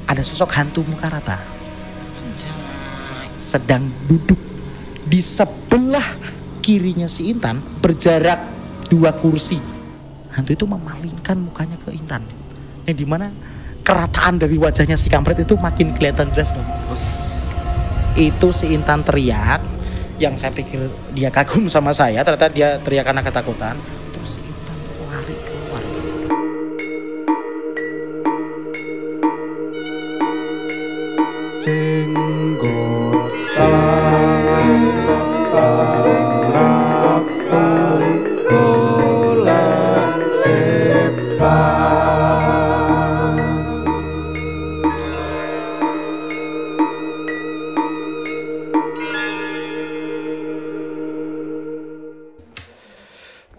ada sosok hantu muka rata sedang duduk di sebelah kirinya si Intan, berjarak 2 kursi. Hantu itu memalingkan mukanya ke Intan, yang dimana kerataan dari wajahnya si kampret itu makin kelihatan jelas loh. Itu si Intan teriak, yang saya pikir dia kagum sama saya, ternyata dia teriak karena ketakutan. Terus si Intan lari keluar.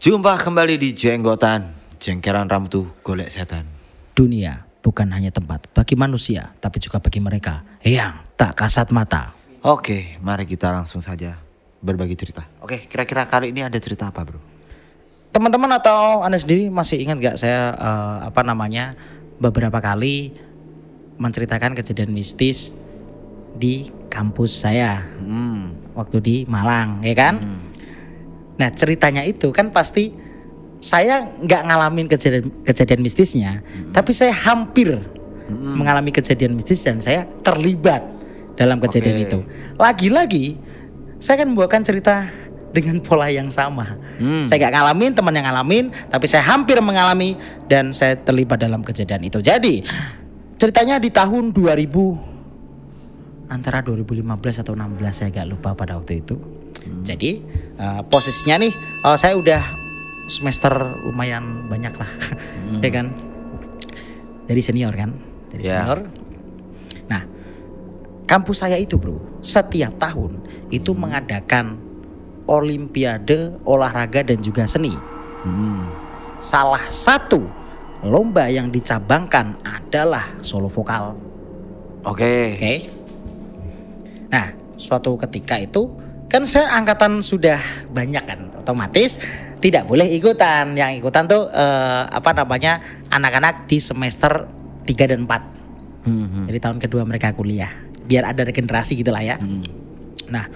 Jumpa kembali di Jenggotan, jengkeran rambut golek setan. Dunia bukan hanya tempat bagi manusia, tapi juga bagi mereka yang tak kasat mata. Oke, mari kita langsung saja berbagi cerita. Oke, kira-kira kali ini ada cerita apa, bro? Teman-teman atau Anda sendiri masih ingat gak saya beberapa kali menceritakan kejadian mistis di kampus saya waktu di Malang, ya kan? Nah, ceritanya itu kan pasti saya nggak ngalamin kejadian mistisnya, tapi saya hampir mengalami kejadian mistis dan saya terlibat dalam kejadian itu. Lagi-lagi saya akan membawakan cerita dengan pola yang sama. Saya nggak ngalamin, teman yang ngalamin, tapi saya hampir mengalami dan saya terlibat dalam kejadian itu. Jadi ceritanya di tahun 2000, antara 2015 atau 16, saya agak lupa pada waktu itu. Jadi posisinya nih saya udah semester lumayan banyak lah, ya kan? Jadi senior kan, senior. Nah, kampus saya itu bro, setiap tahun itu mengadakan olimpiade olahraga dan juga seni. Salah satu lomba yang dicabangkan adalah solo vokal. Oke. Nah, suatu ketika itu kan saya angkatan sudah banyak kan, otomatis tidak boleh ikutan. Yang ikutan tuh anak-anak di semester 3 dan 4. Jadi tahun kedua mereka kuliah, biar ada regenerasi gitulah ya. Nah,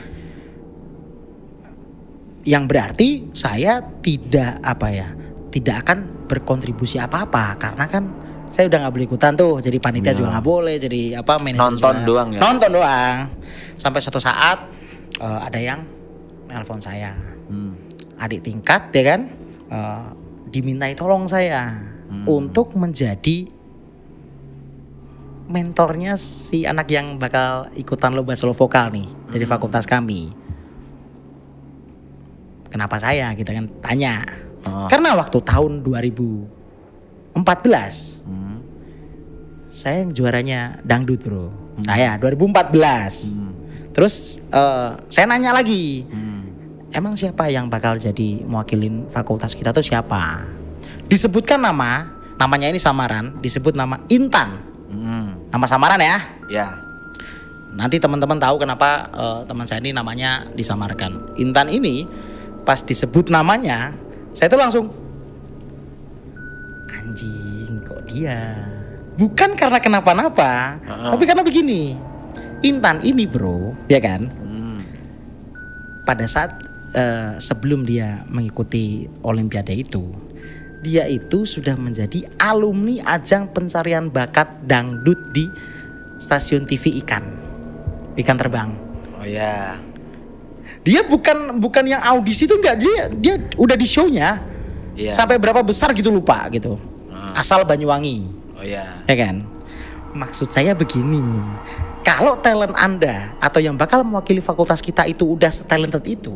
yang berarti saya tidak akan berkontribusi apa-apa, karena kan saya udah nggak boleh ikutan tuh, jadi panitia juga nggak boleh, jadi manajer nonton juga. Doang ya? Nonton doang. Sampai suatu saat ada yang nelpon saya, adik tingkat ya kan, dimintai tolong saya untuk menjadi mentornya si anak yang bakal ikutan lomba solo vokal nih dari fakultas kami. Kenapa saya? Kita kan tanya. Karena waktu tahun 2014 saya yang juaranya dangdut bro. Saya 2014. Terus saya nanya lagi, emang siapa yang bakal jadi mewakilin fakultas kita tuh siapa? Disebutkan namanya ini samaran, disebut nama Intan. Nama samaran ya? Ya. Nanti teman-teman tahu kenapa teman saya ini namanya disamarkan. Intan ini pas disebut namanya, saya tuh langsung anjing kok dia. Bukan karena kenapa-napa, tapi karena begini. Intan ini bro, ya kan? Pada saat sebelum dia mengikuti olimpiade itu, dia itu sudah menjadi alumni ajang pencarian bakat dangdut di stasiun TV ikan terbang. Oh ya. Dia bukan yang audisi itu, enggak, dia udah di show-nya. Sampai berapa besar gitu lupa gitu. Asal Banyuwangi. Oh ya. Ya kan? Maksud saya begini, kalau talent Anda atau yang bakal mewakili fakultas kita itu udah setalented itu,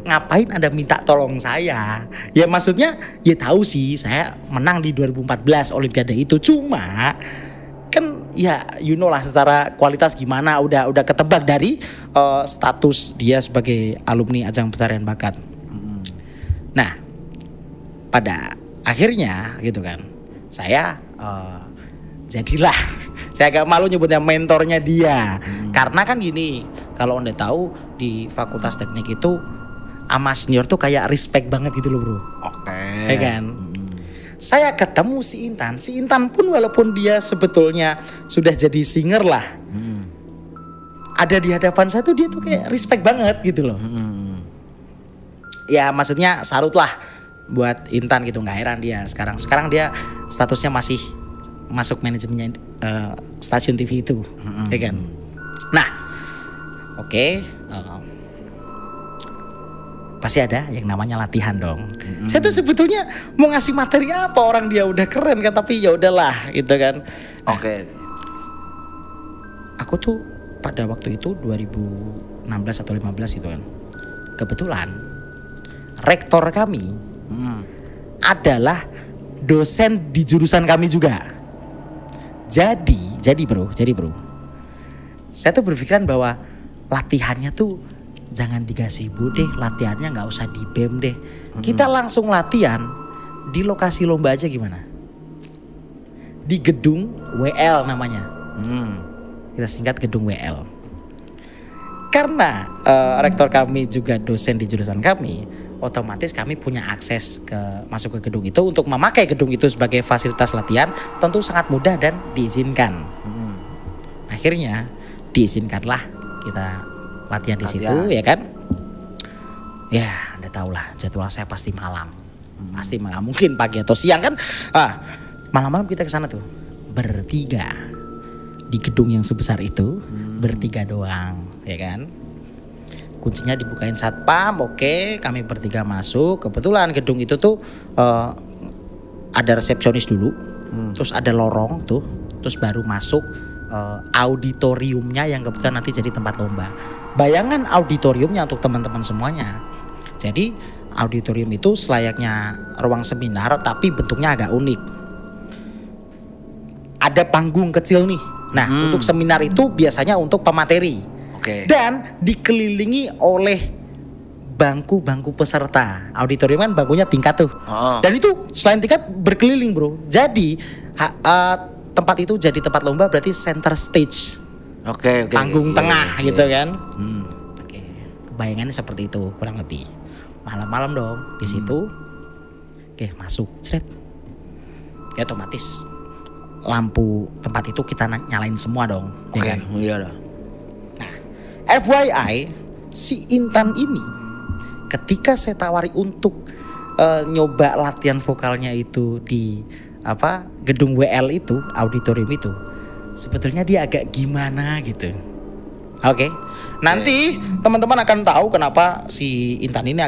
ngapain Anda minta tolong saya? Ya maksudnya, ya tahu sih saya menang di 2014 olimpiade itu, cuma kan ya you know lah secara kualitas gimana, udah ketebak dari status dia sebagai alumni ajang pencarian bakat. Nah, pada akhirnya gitu kan, saya jadilah saya agak malu nyebutnya mentornya dia. Karena kan gini, kalau Anda tahu di fakultas teknik itu sama senior tuh kayak respect banget gitu loh bro. Oke. Ya kan? Saya ketemu si Intan pun walaupun dia sebetulnya sudah jadi singer lah. Ada di hadapan saya tuh dia tuh kayak respect banget gitu loh. Ya maksudnya salut lah buat Intan gitu, nggak heran dia sekarang dia statusnya masih masuk manajemennya stasiun TV itu, ya kan. Nah, oke, pasti ada yang namanya latihan dong. Saya tuh sebetulnya mau ngasih materi apa, orang dia udah keren kan, tapi ya udahlah gitu kan. Nah, aku tuh pada waktu itu 2016 atau 15 gitu kan. Kebetulan rektor kami adalah dosen di jurusan kami juga. Jadi bro, saya tuh berpikiran bahwa latihannya tuh jangan di gazebo deh, latihannya nggak usah di BEM deh. Kita langsung latihan di lokasi lomba aja gimana? Di gedung WL namanya. Kita singkat gedung WL. Karena rektor kami juga dosen di jurusan kami, otomatis kami punya akses masuk ke gedung itu. Untuk memakai gedung itu sebagai fasilitas latihan tentu sangat mudah dan diizinkan. Akhirnya diizinkanlah kita latihan di situ, ya kan? Ya, Anda tahu lah jadwal saya pasti malam. Pasti malam, mungkin pagi atau siang kan. Malam-malam kita ke sana tuh bertiga. Di gedung yang sebesar itu bertiga doang, ya kan? Kuncinya dibukain satpam, oke, kami bertiga masuk. Kebetulan gedung itu tuh ada resepsionis dulu, terus ada lorong tuh, terus baru masuk auditoriumnya yang kebetulan nanti jadi tempat lomba. Bayangan auditoriumnya untuk teman-teman semuanya. Jadi auditorium itu selayaknya ruang seminar tapi bentuknya agak unik. Ada panggung kecil nih. Nah, untuk seminar itu biasanya untuk pemateri. Dan dikelilingi oleh bangku-bangku peserta. Auditorium kan bangkunya tingkat tuh. Dan itu selain tingkat berkeliling, bro. Jadi tempat itu jadi tempat lomba, berarti center stage. Panggung tengah gitu kan. Kebayangannya seperti itu kurang lebih. Malam-malam dong di situ. Oke, masuk. Cret. Ya otomatis lampu tempat itu kita nyalain semua dong. Ya kan? Iyalah. Nah, FYI, si Intan ini ketika saya tawari untuk nyoba latihan vokalnya itu di gedung WL itu, auditorium itu, sebetulnya dia agak gimana gitu. Nanti teman-teman akan tahu kenapa si Intan ini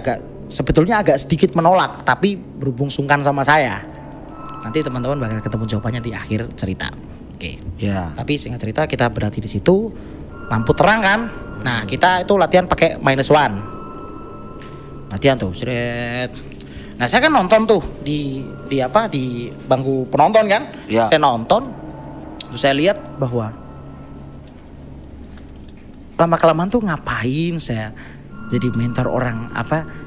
sebetulnya agak sedikit menolak, tapi berhubung sungkan sama saya. Nanti teman-teman bakal ketemu jawabannya di akhir cerita. Tapi singkat cerita kita berarti di situ, lampu terang kan. Nah, kita itu latihan pakai -1. Latihan tuh, seret. Nah, saya kan nonton tuh di bangku penonton kan. Saya nonton, terus saya lihat bahwa lama-kelamaan tuh ngapain saya jadi mentor orang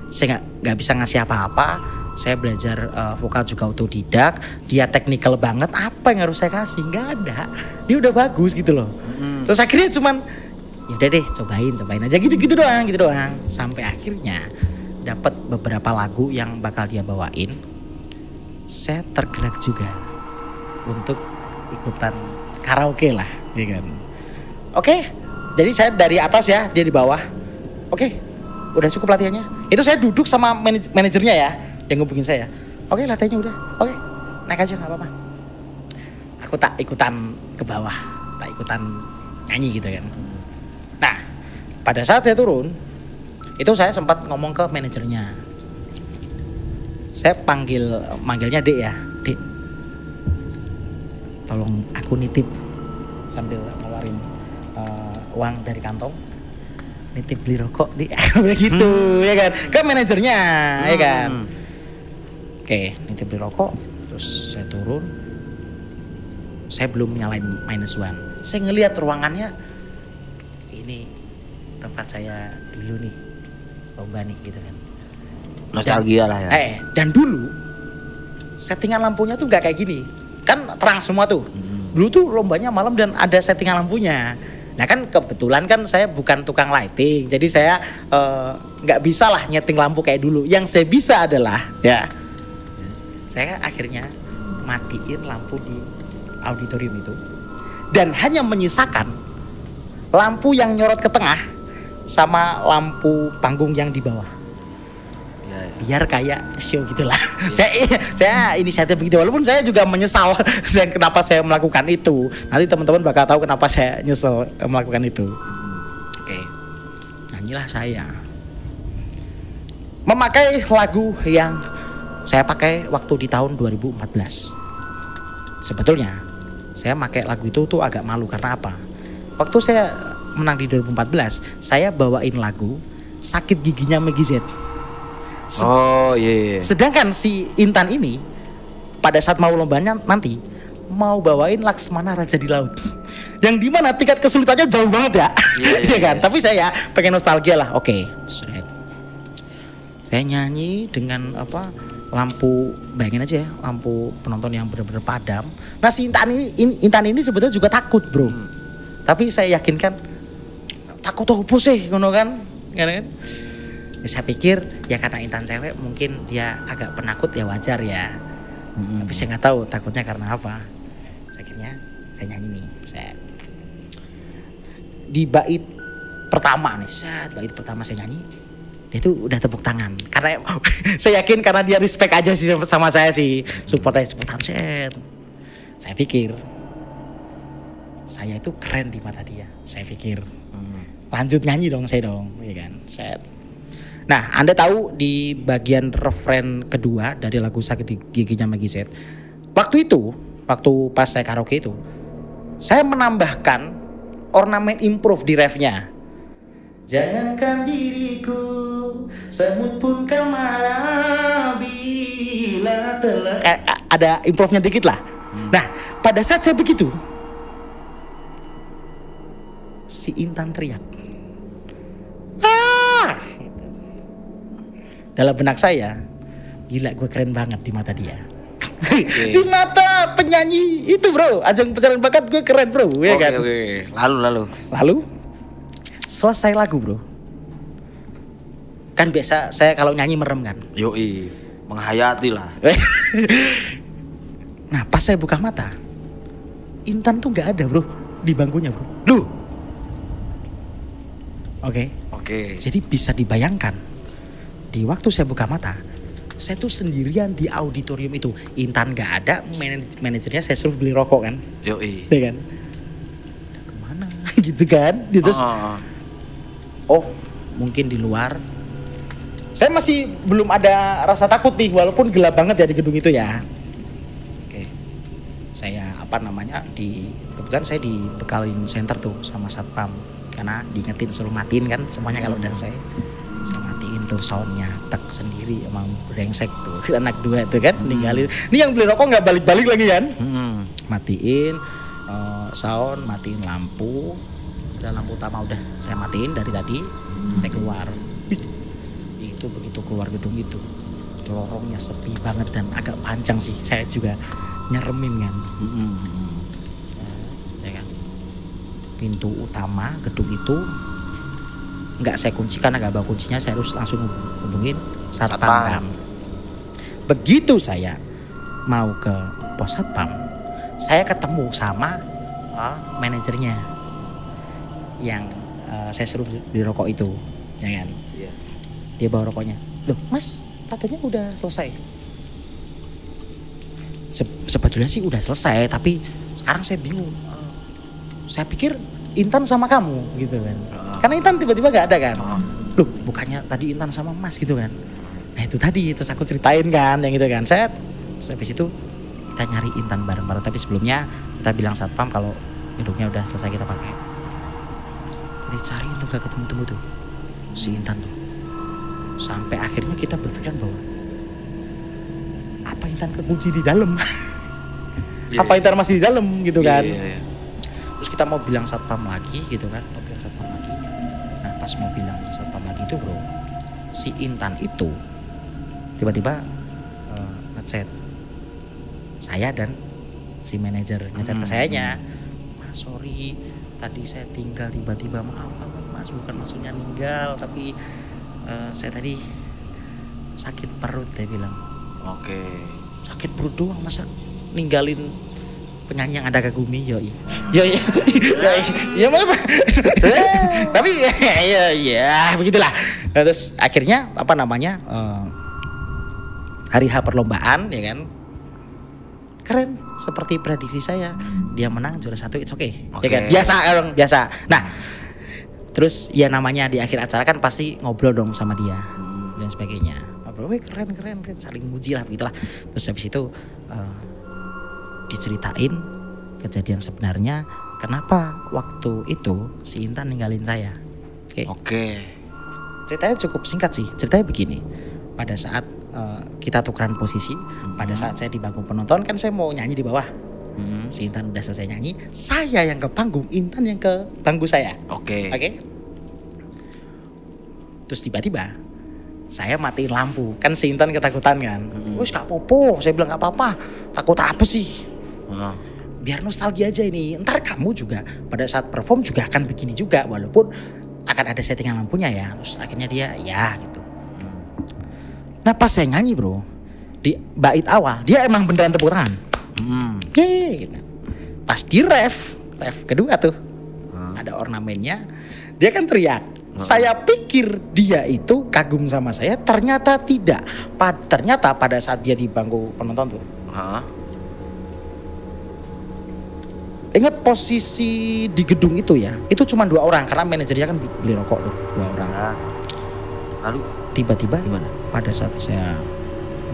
saya nggak bisa ngasih apa-apa. Saya belajar vokal juga autodidak, dia teknikal banget, apa yang harus saya kasih? Nggak ada, dia udah bagus gitu loh. Terus akhirnya cuman ya udah deh cobain aja gitu doang. Sampai akhirnya dapat beberapa lagu yang bakal dia bawain. Saya tergerak juga untuk ikutan karaoke lah, ya kan. Jadi saya dari atas ya, dia di bawah. Udah cukup latihannya. Itu saya duduk sama manajernya ya, yang ngubungin saya. Latihannya udah. Naik aja nggak apa-apa. Aku tak ikutan ke bawah, tak ikutan nyanyi gitu kan. Nah, pada saat saya turun, itu saya sempat ngomong ke manajernya. Saya manggilnya Dek ya, Dek. Tolong aku nitip, sambil ngeluarin uang dari kantong. Nitip beli rokok Dek, gitu ya kan. Ke manajernya, ya kan. Nitip beli rokok, terus saya turun. Saya belum nyalain -1. Saya ngelihat ruangannya, ini tempat saya dulu nih, lomba nih gitu kan. Nostalgia lah ya. Dan dulu settingan lampunya tuh nggak kayak gini, kan terang semua tuh. Dulu tuh lombanya malam dan ada settingan lampunya. Nah kan kebetulan kan saya bukan tukang lighting, jadi saya nggak bisa lah nyeting lampu kayak dulu. Yang saya bisa adalah saya akhirnya matiin lampu di auditorium itu dan hanya menyisakan lampu yang nyorot ke tengah sama lampu panggung yang di bawah. Biar kayak show gitulah. Saya inisiatif begitu, walaupun saya juga menyesal kenapa saya melakukan itu. Nanti teman-teman bakal tahu kenapa saya nyesel melakukan itu. Oke. Nyanyilah saya. Memakai lagu yang saya pakai waktu di tahun 2014. Sebetulnya saya pakai lagu itu tuh agak malu karena apa? Waktu saya menang di 2014, saya bawain lagu Sakit Giginya Meggy Z. Sedangkan si Intan ini pada saat mau lombanya nanti mau bawain Laksmana Raja di Laut, yang dimana tingkat kesulitannya jauh banget ya, iya kan? Tapi saya pengen nostalgia lah. Oke, saya nyanyi dengan lampu, bayangin aja ya, lampu penonton yang benar-benar padam. Nah si Intan ini sebetulnya juga takut bro, tapi saya yakinkan takut apa sih, ngono kan? Saya pikir ya karena Intan cewek mungkin dia agak penakut ya, wajar ya. Tapi saya nggak tahu takutnya karena apa. Akhirnya saya nyanyi nih. Di bait pertama nih, bait pertama saya nyanyi, dia itu udah tepuk tangan. Karena saya yakin karena dia respect aja sih sama saya sih, support tangan set. Saya pikir saya itu keren di mata dia. Saya pikir lanjut nyanyi dong saya dong, ya kan. Set. Nah, Anda tahu di bagian refren kedua dari lagu Sakit Giginya Meggy Z, waktu pas saya karaoke itu, saya menambahkan ornamen improve di refnya. Jangankan diriku, semut pun kau marah bila telah. Ada improve-nya dikit lah. Nah, pada saat saya begitu, si Intan teriak. Dalam benak saya, gila gue keren banget di mata dia. Di mata penyanyi itu bro, ajang pencarian bakat gue keren bro, ya kan? Lalu selesai lagu bro, kan biasa saya kalau nyanyi merem kan. Yoi, menghayati lah. Nah pas saya buka mata, Intan tuh nggak ada bro di bangkunya bro. Lu, oke. Jadi bisa dibayangkan. Di waktu saya buka mata, saya tuh sendirian di auditorium itu. Intan gak ada, manajernya saya suruh beli rokok kan. Yoi. Ya kan? Kemana? Gitu kan. Terus, mungkin di luar. Saya masih belum ada rasa takut nih, walaupun gelap banget ya di gedung itu ya. Oke. Saya kebetulan saya dibekalin senter tuh sama satpam. Karena diingetin suruh matiin kan semuanya kalau dan saya tuh soundnya tak sendiri, emang brengsek tuh anak dua tuh kan ninggalin. Ini yang beli rokok nggak balik-balik lagi kan. Matiin sound, matiin lampu, dan lampu utama udah saya matiin dari tadi. Saya keluar. Itu begitu keluar gedung itu, lorongnya sepi banget dan agak panjang sih. Saya juga nyeremin kan. Ya kan. Pintu utama gedung itu nggak saya kuncikan, nggak bawa kuncinya, saya harus langsung hubungin satpam. Begitu saya mau ke pos satpam, saya ketemu sama manajernya yang saya suruh beli rokok itu, ya kan? Dia bawa rokoknya. Loh, Mas, katanya udah selesai. Sebetulnya sih udah selesai, tapi sekarang saya bingung. Saya pikir Intan sama kamu gitu kan. Karena Intan tiba-tiba gak ada kan. Loh, bukannya tadi Intan sama Mas gitu kan. Nah itu tadi, terus aku ceritain kan yang gitu kan. Habis itu kita nyari Intan bareng-bareng. Tapi sebelumnya kita bilang satpam kalau gedungnya udah selesai kita pakai. Kita cari tuh gak ketemu-temu tuh si Intan tuh. Sampai akhirnya kita berpikiran bahwa apa Intan kekunci di dalam? Apa Intan masih di dalam gitu kan. Terus kita mau bilang satpam lagi gitu kan, Nah pas mau bilang satpam lagi itu bro, si Intan itu tiba-tiba ngechat saya dan si manajer ngechat ke sayanya, Mas sorry tadi saya tinggal tiba-tiba, maaf Mas, bukan maksudnya ninggal, tapi saya tadi sakit perut, dia bilang. Oke. Sakit perut doang, masa ninggalin penyanyi yang Anda kagumi, yoi. Ya apa? Tapi ya begitulah. Nah, terus akhirnya apa namanya? Hari H perlombaan ya kan. Keren seperti prediksi saya. Dia menang juara 1, it's okay. Ya kan? Biasa. Nah, terus ya namanya di akhir acara kan pasti ngobrol dong sama dia dan sebagainya. Ngobrol, keren, saling muji lah begitulah. Terus habis itu diceritain kejadian sebenarnya kenapa waktu itu si Intan ninggalin saya. Oke. Ceritanya cukup singkat sih. Ceritanya begini. Pada saat kita tukeran posisi, pada saat saya di bangku penonton kan saya mau nyanyi di bawah. Si Intan udah selesai nyanyi, saya yang ke panggung, Intan yang ke bangku saya. Oke. Terus tiba-tiba saya matiin lampu. Kan si Intan ketakutan kan. Wes gak apa-apa, saya bilang gak apa-apa. Takut apa sih? Biar nostalgia aja ini. Ntar kamu juga pada saat perform juga akan begini juga, walaupun akan ada settingan lampunya ya. Terus akhirnya dia ya gitu. Nah pas saya nyanyi bro, di bait awal dia emang beneran tepuk tangan. Gitu. Pas di ref kedua tuh ada ornamennya, dia kan teriak. Saya pikir dia itu kagum sama saya, ternyata tidak. Ternyata pada saat dia di bangku penonton tuh, ingat posisi di gedung itu ya, itu cuma 2 orang karena manajernya kan beli rokok tuh 2 orang. Lalu tiba-tiba gimana? Pada saat saya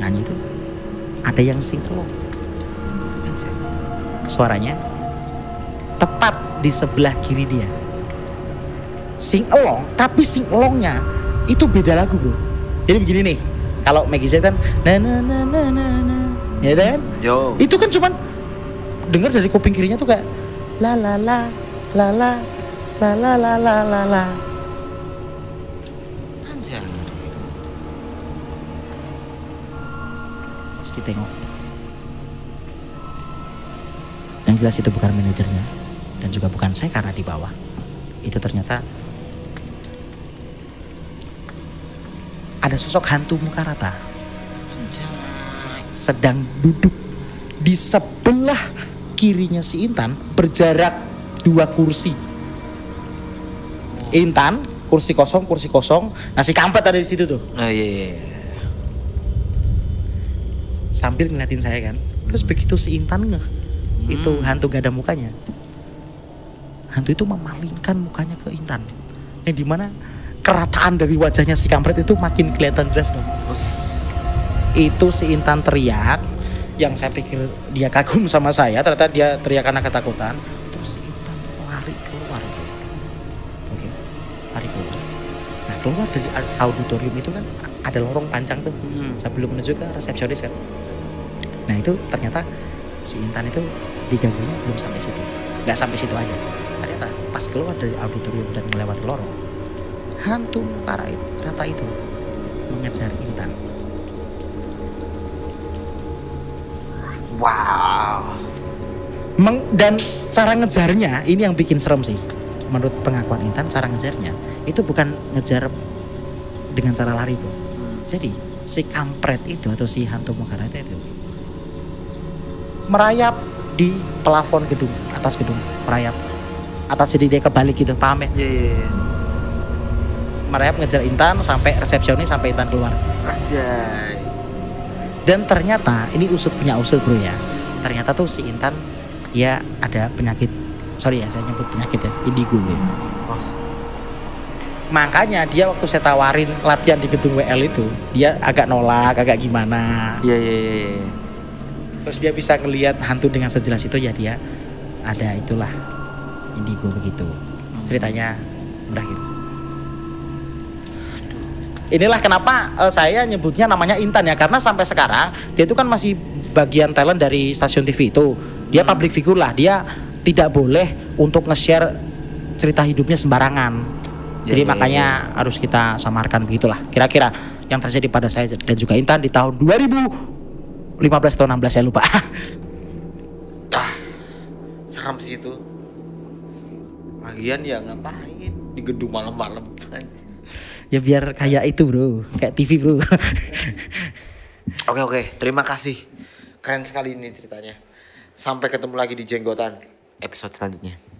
nyanyi itu ada yang singkelong. Suaranya tepat di sebelah kiri dia. Sing along, tapi sing alongnya itu beda lagu bro. Jadi begini nih, kalau Maggie Z kan na ya kan? Yo. Itu kan cuman dengar dari kuping kirinya tuh kayak la la la la la la la la la la la. Anjay. Pas kita tengok, yang jelas itu bukan manajernya dan juga bukan saya karena di bawah. Itu ternyata ada sosok hantu muka rata sedang duduk di sebelah kirinya si Intan, berjarak 2 kursi. Intan kursi kosong, nah si kampret ada di situ tuh. Iya. Sambil ngeliatin saya kan. Terus begitu si Intan itu hantu gak ada mukanya. Hantu itu memalingkan mukanya ke Intan, yang dimana kerataan dari wajahnya si kampret itu makin kelihatan jelas dong. Itu si Intan teriak, yang saya pikir dia kagum sama saya, ternyata dia teriak karena ketakutan. Terus si Intan lari keluar. Lari keluar. Nah keluar dari auditorium itu kan ada lorong panjang tuh, sebelum menuju ke resepsionis kan. Nah itu ternyata si Intan itu diganggunya belum sampai situ, nggak sampai situ aja. Ternyata pas keluar dari auditorium dan melewati lorong, hantu muka rata itu mengejar Intan. Wow. Dan cara ngejarnya ini yang bikin serem sih. Menurut pengakuan Intan, cara ngejarnya itu bukan ngejar dengan cara lari bro. Jadi si kampret itu atau si hantu muka rata itu merayap di plafon gedung, atas gedung, merayap atas, jadi dia kebalik gitu, paham ya? Iya. Merayap ngejar Intan sampai resepsionis, sampai Intan keluar. Anjay. Dan ternyata ini usut punya usut bro ya. Ternyata tuh si Intan ya ada penyakit, sorry ya saya nyebut penyakit ya, indigo ya. Makanya dia waktu saya tawarin latihan di gedung WL itu, dia agak nolak, agak gimana. Iya. Terus dia bisa ngelihat hantu dengan sejelas itu ya, dia ada itulah indigo begitu. Ceritanya berakhir. Inilah kenapa saya nyebutnya namanya Intan ya, karena sampai sekarang dia itu kan masih bagian talent dari stasiun TV itu. Dia public figure lah, dia tidak boleh untuk nge-share cerita hidupnya sembarangan. Jadi makanya harus kita samarkan begitulah. Kira-kira yang terjadi pada saya dan juga Intan di tahun 2015 atau 16 saya lupa. Seram sih itu. Lagian ya ngapain di gedung malam-malam. Ya biar kayak itu bro, kayak TV bro. Oke, terima kasih. Keren sekali ini ceritanya. Sampai ketemu lagi di Jenggotan episode selanjutnya.